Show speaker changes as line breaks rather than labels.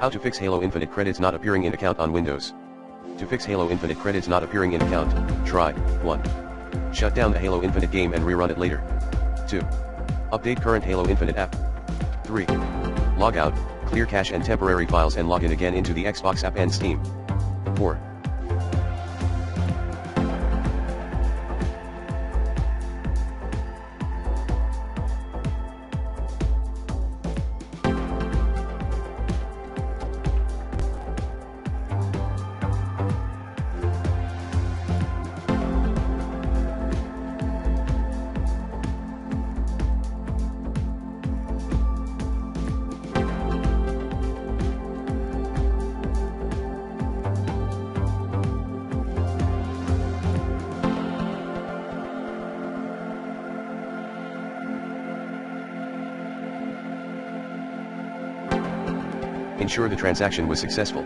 How to fix Halo Infinite credits not appearing in account on Windows. To fix Halo Infinite credits not appearing in account, try 1. Shut down the Halo Infinite game and rerun it later. 2. Update current Halo Infinite app. 3. Log out, clear cache and temporary files and log in again into the Xbox app and Steam. 4. Ensure the transaction was successful.